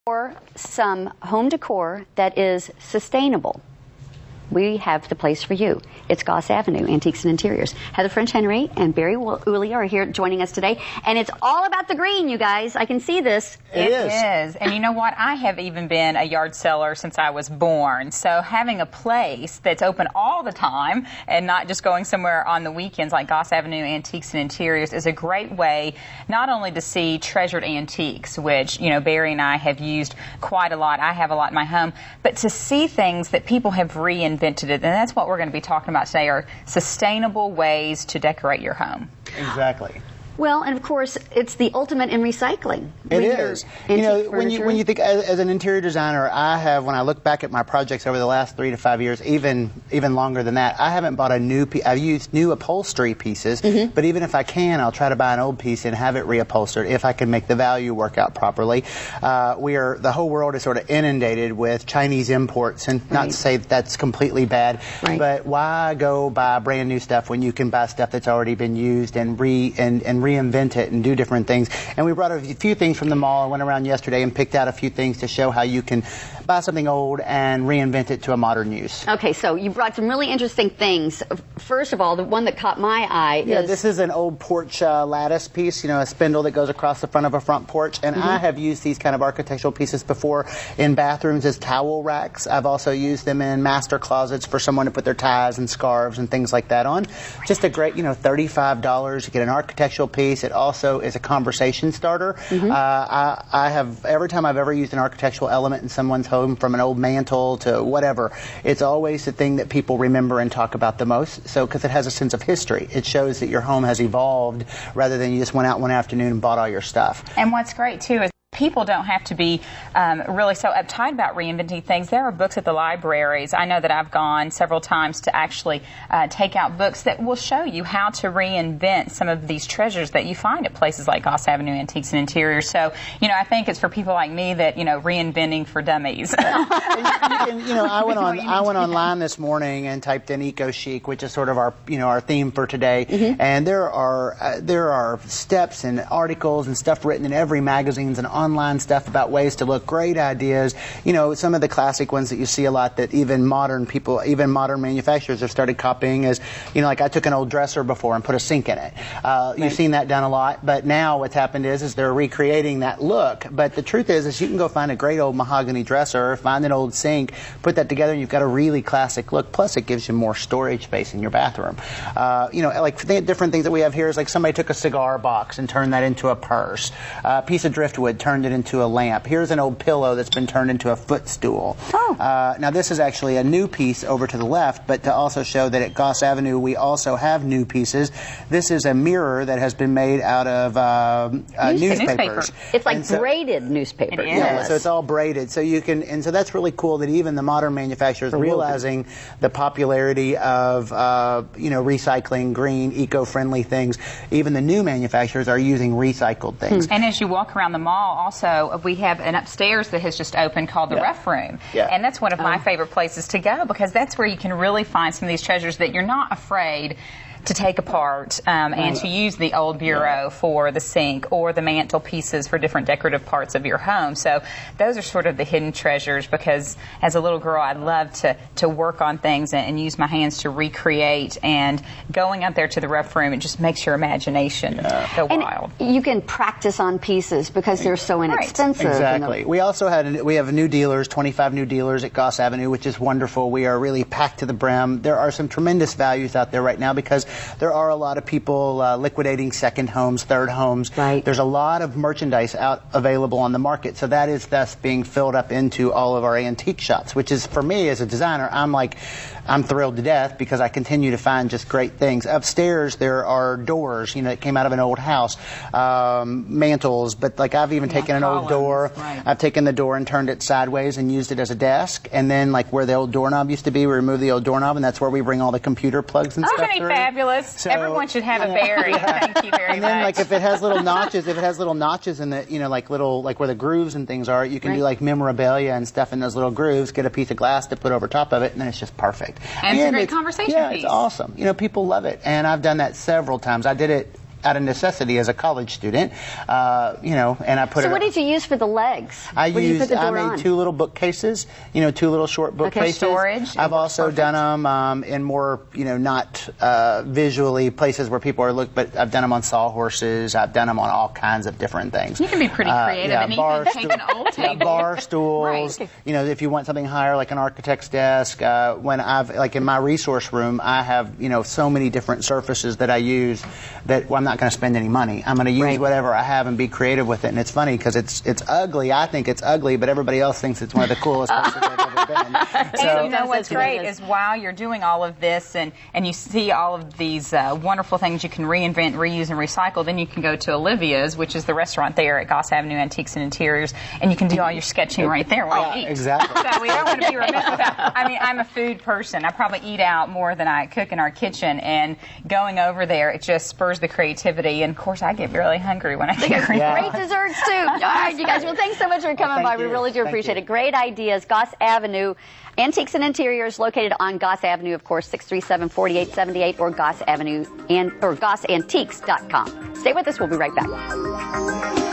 For some home decor that is sustainable, we have the place for you. It's Goss Avenue, Antiques and Interiors. Heather French Henry and Barry Wooley are here joining us today, and it's all about the green, you guys. I can see this. It is. And you know what? I have even been a yard seller since I was born. So having a place that's open all the time and not just going somewhere on the weekends like Goss Avenue Antiques and Interiors is a great way not only to see treasured antiques, which, you know, Barry and I have used quite a lot. I have a lot in my home, but to see things that people have reinvented it, and that's what we're going to be talking about today, are sustainable ways to decorate your home. Exactly. Well, and of course, it's the ultimate in recycling. It is. You know, when you think as an interior designer, when I look back at my projects over the last 3 to 5 years, even longer than that, I haven't bought a new piece. I've used new upholstery pieces, but even if I can, I'll try to buy an old piece and have it reupholstered if I can make the value work out properly. The whole world is sort of inundated with Chinese imports, and not to say that that's completely bad, but why go buy brand new stuff when you can buy stuff that's already been used and reinvent it and do different things. And we brought a few things from the mall. I went around yesterday and picked out a few things to show how you can buy something old and reinvent it to a modern use. Okay, so you brought some really interesting things. First of all, the one that caught my eye is... this is an old porch lattice piece, you know, a spindle that goes across the front of a front porch. And I have used these kind of architectural pieces before in bathrooms as towel racks. I've also used them in master closets for someone to put their ties and scarves and things like that on. Just a great, you know, $35. You get an architectural piece. It also is a conversation starter. I have, every time I've ever used an architectural element in someone's home, from an old mantle to whatever, it's always the thing that people remember and talk about the most. So, because it has a sense of history, it shows that your home has evolved rather than you just went out one afternoon and bought all your stuff. And what's great too is people don't have to be really so uptight about reinventing things. There are books at the libraries. I know that I've gone several times to actually take out books that will show you how to reinvent some of these treasures that you find at places like Goss Avenue Antiques and Interiors. So, you know, I think it's for people like me that, you know, reinventing for dummies. I went online this morning and typed in eco chic, which is sort of our, you know, our theme for today. And there are steps and articles and stuff written in every magazines and online stuff about ways to look, great ideas. You know, some of the classic ones that you see a lot that even modern people, even modern manufacturers have started copying is, you know, like I took an old dresser before and put a sink in it. You've seen that done a lot, but now what's happened is they're recreating that look. But the truth is you can go find a great old mahogany dresser, find an old sink, put that together, and you've got a really classic look. Plus, it gives you more storage space in your bathroom. You know, like different things that we have here is like somebody took a cigar box and turned that into a purse. A piece of driftwood turned it into a lamp. Here's an old pillow that's been turned into a footstool. Now this is actually a new piece over to the left, but to also show that at Goss Avenue we also have new pieces. This is a mirror that has been made out of newspapers. It's like braided newspaper. Yeah, so it's all braided. So you can, and so that's really cool that even the modern manufacturers are realizing the popularity of you know, recycling, green, eco-friendly things. Even the new manufacturers are using recycled things. And as you walk around the mall, also, we have an upstairs that has just opened called the Rev2. And that's one of my favorite places to go, because that's where you can really find some of these treasures that you're not afraid to take apart and to use the old bureau for the sink or the mantle pieces for different decorative parts of your home. So those are sort of the hidden treasures, because as a little girl I loved to work on things and use my hands to recreate, and going up there to the Rev2, it just makes your imagination go wild. You can practice on pieces because they're so inexpensive. Exactly. We also we have new dealers, 25 new dealers at Goss Avenue, which is wonderful. We are really packed to the brim. There are some tremendous values out there right now because there are a lot of people liquidating second homes, third homes. There's a lot of merchandise available on the market, so that is thus being filled up into all of our antique shops, which is, for me as a designer, I'm thrilled to death because I continue to find just great things. Upstairs there are doors, you know, that came out of an old house, mantles, but like I've even taken an old door, I've taken the door and turned it sideways and used it as a desk, and then like where the old doorknob used to be, we removed the old doorknob, and that's where we bring all the computer plugs and stuff through. Fabulous. So, everyone should have a Barry. Thank you very much. And then, like, if it has little notches, in the, you know, like where the grooves and things are, you can do like memorabilia and stuff in those little grooves. Get a piece of glass to put over top of it, and then it's just perfect. And it's a great conversation piece. It's awesome. You know, people love it, and I've done that several times. I did it out of necessity as a college student, you know, and I put it. So what did you use for the legs? I made 2 little bookcases, you know, 2 little short bookcases. Storage. I've also done them in more, you know, not visually places where people are but I've done them on sawhorses. I've done them on all kinds of different things. You can be pretty creative, and you can take an old table. Bar stools. Right. You know, if you want something higher, like an architect's desk. When like in my resource room, I have, you know, so many different surfaces that I use that I'm not going to spend any money. I'm going to use whatever I have and be creative with it. And it's funny because it's ugly. I think it's ugly, but everybody else thinks it's one of the coolest places I've ever been. So, you know what's great is while you're doing all of this and you see all of these wonderful things you can reinvent, reuse, and recycle, then you can go to Olivia's, which is the restaurant there at Goss Avenue Antiques and Interiors, and you can do all your sketching right there while you eat. Exactly. So we don't want to be remiss about. I mean, I'm a food person. I probably eat out more than I cook in our kitchen, and going over there, it just spurs the creativity. And of course, I get really hungry when I get great desserts too. All right, you guys. Well, thanks so much for coming by. We really do appreciate it. Great ideas. Goss Avenue Antiques and Interiors, located on Goss Avenue, of course, 637-4878, or Goss Avenue or GossAntiques.com. Stay with us. We'll be right back.